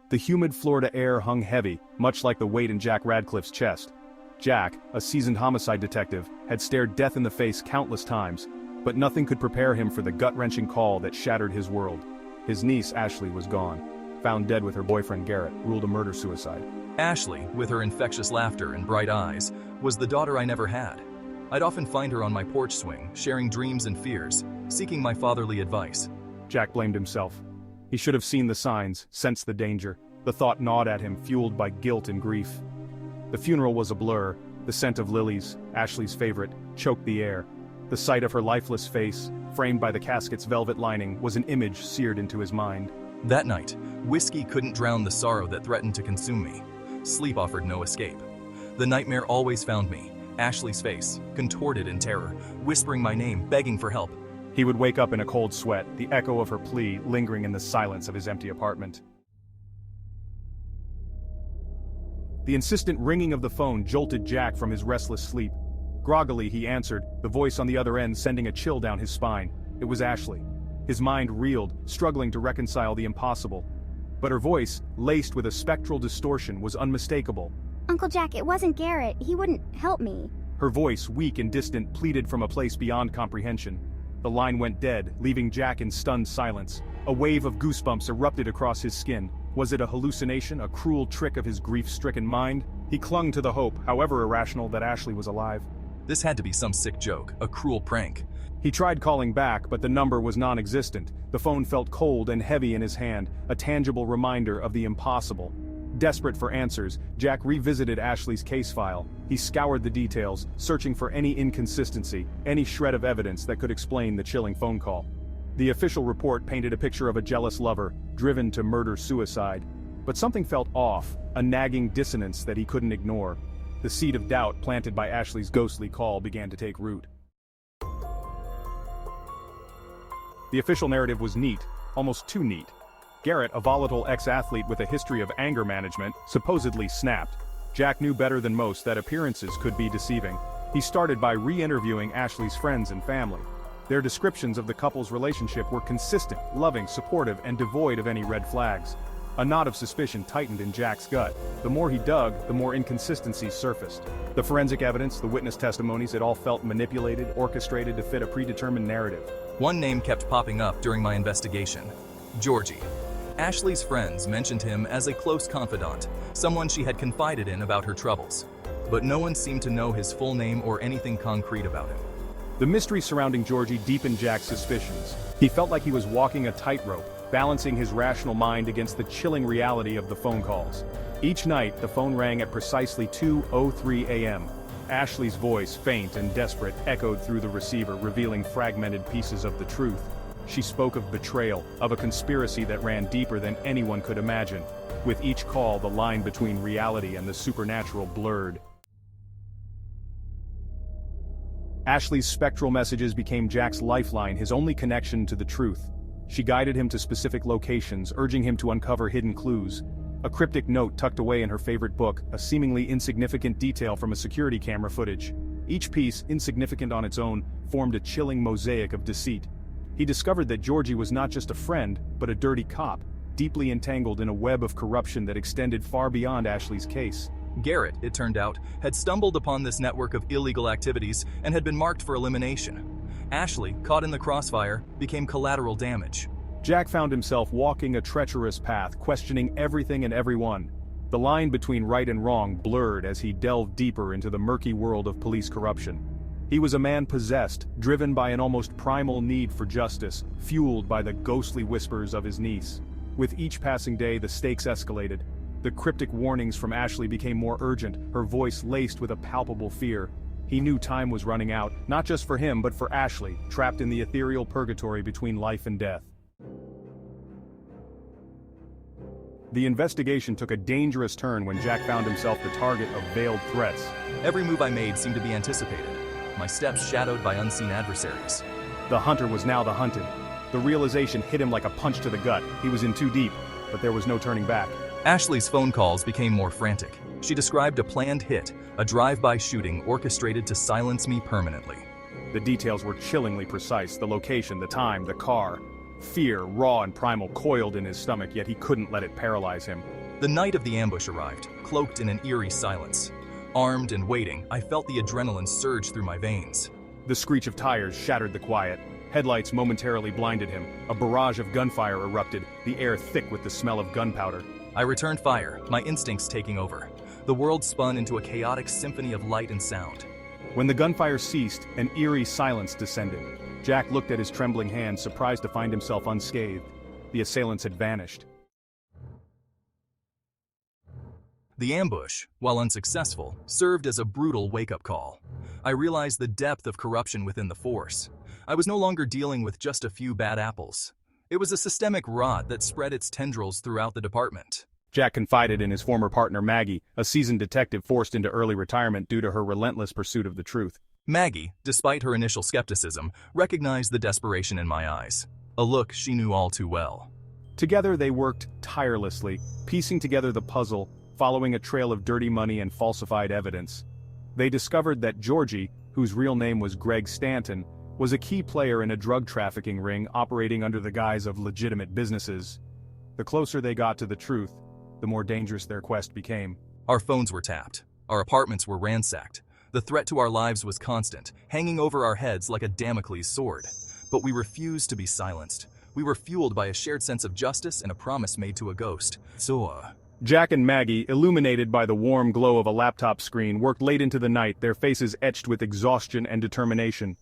The humid Florida air hung heavy, much like the weight in Jack Radcliffe's chest. Jack, a seasoned homicide detective, had stared death in the face countless times, but nothing could prepare him for the gut-wrenching call that shattered his world. His niece, Ashley, was gone. Found dead with her boyfriend Garrett, ruled a murder-suicide. Ashley, with her infectious laughter and bright eyes, was the daughter I never had. I'd often find her on my porch swing, sharing dreams and fears, seeking my fatherly advice. Jack blamed himself. He should have seen the signs, sensed the danger. The thought gnawed at him, fueled by guilt and grief. The funeral was a blur. The scent of lilies, Ashley's favorite, choked the air. The sight of her lifeless face, framed by the casket's velvet lining, was an image seared into his mind. That night, whiskey couldn't drown the sorrow that threatened to consume me. Sleep offered no escape. The nightmare always found me, Ashley's face, contorted in terror, whispering my name, begging for help. He would wake up in a cold sweat, the echo of her plea lingering in the silence of his empty apartment. The insistent ringing of the phone jolted Jack from his restless sleep. Groggily he answered, the voice on the other end sending a chill down his spine. It was Ashley. His mind reeled, struggling to reconcile the impossible. But her voice, laced with a spectral distortion, was unmistakable. Uncle Jack, it wasn't Garrett. He wouldn't help me. Her voice, weak and distant, pleaded from a place beyond comprehension. The line went dead, leaving Jack in stunned silence. A wave of goosebumps erupted across his skin. Was it a hallucination, a cruel trick of his grief-stricken mind? He clung to the hope, however irrational, that Ashley was alive. This had to be some sick joke, a cruel prank. He tried calling back, but the number was non-existent. The phone felt cold and heavy in his hand, a tangible reminder of the impossible. Desperate for answers, Jack revisited Ashley's case file. He scoured the details, searching for any inconsistency, any shred of evidence that could explain the chilling phone call. The official report painted a picture of a jealous lover, driven to murder-suicide. But something felt off, a nagging dissonance that he couldn't ignore. The seed of doubt planted by Ashley's ghostly call began to take root. The official narrative was neat, almost too neat. Garrett, a volatile ex-athlete with a history of anger management, supposedly snapped. Jack knew better than most that appearances could be deceiving. He started by re-interviewing Ashley's friends and family. Their descriptions of the couple's relationship were consistent, loving, supportive, and devoid of any red flags. A knot of suspicion tightened in Jack's gut. The more he dug, the more inconsistencies surfaced. The forensic evidence, the witness testimonies, it all felt manipulated, orchestrated to fit a predetermined narrative. One name kept popping up during my investigation: Georgie. Ashley's friends mentioned him as a close confidant, someone she had confided in about her troubles. But no one seemed to know his full name or anything concrete about him. The mystery surrounding Georgie deepened Jack's suspicions. He felt like he was walking a tightrope, balancing his rational mind against the chilling reality of the phone calls. Each night, the phone rang at precisely 2:03 a.m. Ashley's voice, faint and desperate, echoed through the receiver, revealing fragmented pieces of the truth. She spoke of betrayal, of a conspiracy that ran deeper than anyone could imagine. With each call, the line between reality and the supernatural blurred. Ashley's spectral messages became Jack's lifeline, his only connection to the truth. She guided him to specific locations, urging him to uncover hidden clues. A cryptic note tucked away in her favorite book, a seemingly insignificant detail from a security camera footage. Each piece, insignificant on its own, formed a chilling mosaic of deceit. He discovered that Georgie was not just a friend, but a dirty cop, deeply entangled in a web of corruption that extended far beyond Ashley's case. Garrett, it turned out, had stumbled upon this network of illegal activities and had been marked for elimination. Ashley, caught in the crossfire, became collateral damage. Jack found himself walking a treacherous path, questioning everything and everyone. The line between right and wrong blurred as he delved deeper into the murky world of police corruption. He was a man possessed, driven by an almost primal need for justice, fueled by the ghostly whispers of his niece. With each passing day, the stakes escalated. The cryptic warnings from Ashley became more urgent, her voice laced with a palpable fear. He knew time was running out, not just for him but for Ashley, trapped in the ethereal purgatory between life and death. The investigation took a dangerous turn when Jack found himself the target of veiled threats. Every move I made seemed to be anticipated, my steps shadowed by unseen adversaries. The hunter was now the hunted. The realization hit him like a punch to the gut. He was in too deep, but there was no turning back. Ashley's phone calls became more frantic. She described a planned hit, a drive-by shooting orchestrated to silence me permanently. The details were chillingly precise, the location, the time, the car. Fear, raw and primal, coiled in his stomach, yet he couldn't let it paralyze him. The night of the ambush arrived, cloaked in an eerie silence. Armed and waiting, I felt the adrenaline surge through my veins. The screech of tires shattered the quiet. Headlights momentarily blinded him. A barrage of gunfire erupted, the air thick with the smell of gunpowder. I returned fire, my instincts taking over. The world spun into a chaotic symphony of light and sound. When the gunfire ceased, an eerie silence descended. Jack looked at his trembling hands, surprised to find himself unscathed. The assailants had vanished. The ambush, while unsuccessful, served as a brutal wake-up call. I realized the depth of corruption within the force. I was no longer dealing with just a few bad apples. It was a systemic rot that spread its tendrils throughout the department. Jack confided in his former partner Maggie, a seasoned detective forced into early retirement due to her relentless pursuit of the truth. Maggie, despite her initial skepticism, recognized the desperation in my eyes. A look she knew all too well. Together they worked tirelessly, piecing together the puzzle, following a trail of dirty money and falsified evidence. They discovered that Georgie, whose real name was Greg Stanton, was a key player in a drug trafficking ring operating under the guise of legitimate businesses. The closer they got to the truth, the more dangerous their quest became. Our phones were tapped. Our apartments were ransacked. The threat to our lives was constant, hanging over our heads like a Damocles sword. But we refused to be silenced. We were fueled by a shared sense of justice and a promise made to a ghost. Jack and Maggie, illuminated by the warm glow of a laptop screen, worked late into the night, their faces etched with exhaustion and determination.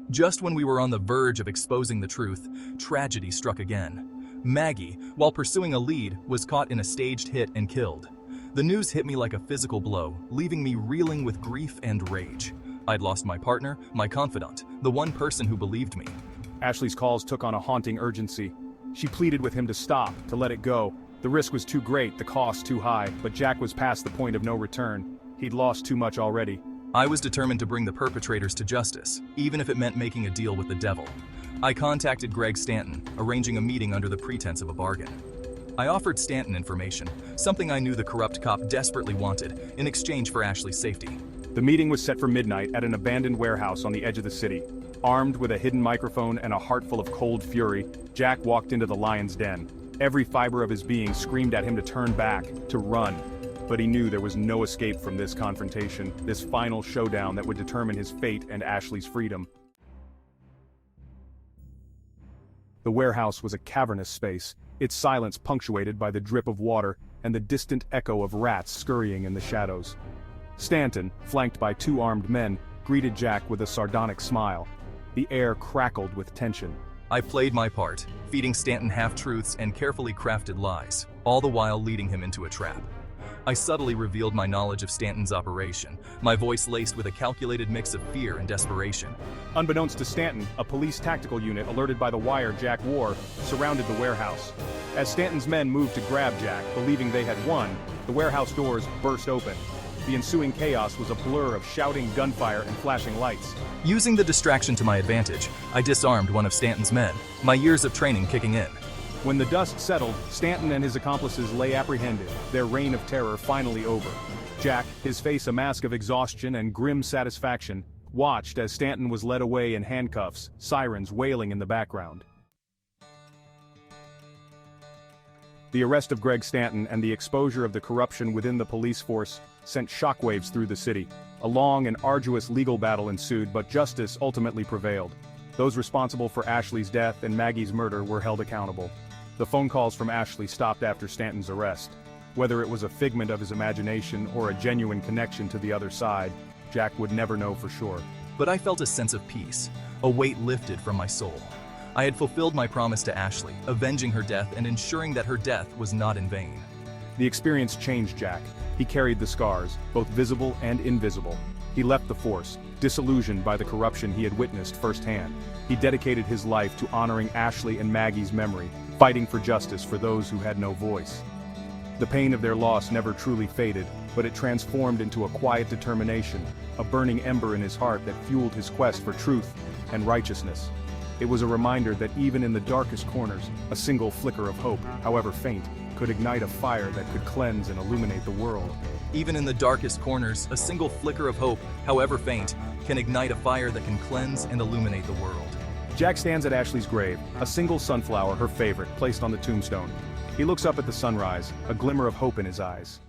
Just when we were on the verge of exposing the truth, tragedy struck again. Maggie, while pursuing a lead, was caught in a staged hit and killed. The news hit me like a physical blow, leaving me reeling with grief and rage. I'd lost my partner, my confidant, the one person who believed me. Ashley's calls took on a haunting urgency. She pleaded with him to stop, to let it go. The risk was too great, the cost too high, but Jack was past the point of no return. He'd lost too much already. I was determined to bring the perpetrators to justice, even if it meant making a deal with the devil. I contacted Greg Stanton, arranging a meeting under the pretense of a bargain. I offered Stanton information, something I knew the corrupt cop desperately wanted, in exchange for Ashley's safety. The meeting was set for midnight at an abandoned warehouse on the edge of the city. Armed with a hidden microphone and a heart full of cold fury, Jack walked into the lion's den. Every fiber of his being screamed at him to turn back, to run. But he knew there was no escape from this confrontation, this final showdown that would determine his fate and Ashley's freedom. The warehouse was a cavernous space, its silence punctuated by the drip of water and the distant echo of rats scurrying in the shadows. Stanton, flanked by two armed men, greeted Jack with a sardonic smile. The air crackled with tension. I played my part, feeding Stanton half-truths and carefully crafted lies, all the while leading him into a trap. I subtly revealed my knowledge of Stanton's operation, my voice laced with a calculated mix of fear and desperation. Unbeknownst to Stanton, a police tactical unit alerted by the wire Jack wore surrounded the warehouse. As Stanton's men moved to grab Jack, believing they had won, the warehouse doors burst open. The ensuing chaos was a blur of shouting, gunfire, and flashing lights. Using the distraction to my advantage, I disarmed one of Stanton's men, my years of training kicking in. When the dust settled, Stanton and his accomplices lay apprehended, their reign of terror finally over. Jack, his face a mask of exhaustion and grim satisfaction, watched as Stanton was led away in handcuffs, sirens wailing in the background. The arrest of Greg Stanton and the exposure of the corruption within the police force sent shockwaves through the city. A long and arduous legal battle ensued, but justice ultimately prevailed. Those responsible for Ashley's death and Maggie's murder were held accountable. The phone calls from Ashley stopped after Stanton's arrest. Whether it was a figment of his imagination or a genuine connection to the other side, Jack would never know for sure. But I felt a sense of peace, a weight lifted from my soul. I had fulfilled my promise to Ashley, avenging her death and ensuring that her death was not in vain. The experience changed Jack. He carried the scars, both visible and invisible. He left the force, disillusioned by the corruption he had witnessed firsthand. He dedicated his life to honoring Ashley and Maggie's memory, fighting for justice for those who had no voice. The pain of their loss never truly faded, but it transformed into a quiet determination, a burning ember in his heart that fueled his quest for truth and righteousness. It was a reminder that even in the darkest corners, a single flicker of hope, however faint, could ignite a fire that could cleanse and illuminate the world. Even in the darkest corners, a single flicker of hope, however faint, can ignite a fire that can cleanse and illuminate the world. Jack stands at Ashley's grave, a single sunflower, her favorite, placed on the tombstone. He looks up at the sunrise, a glimmer of hope in his eyes.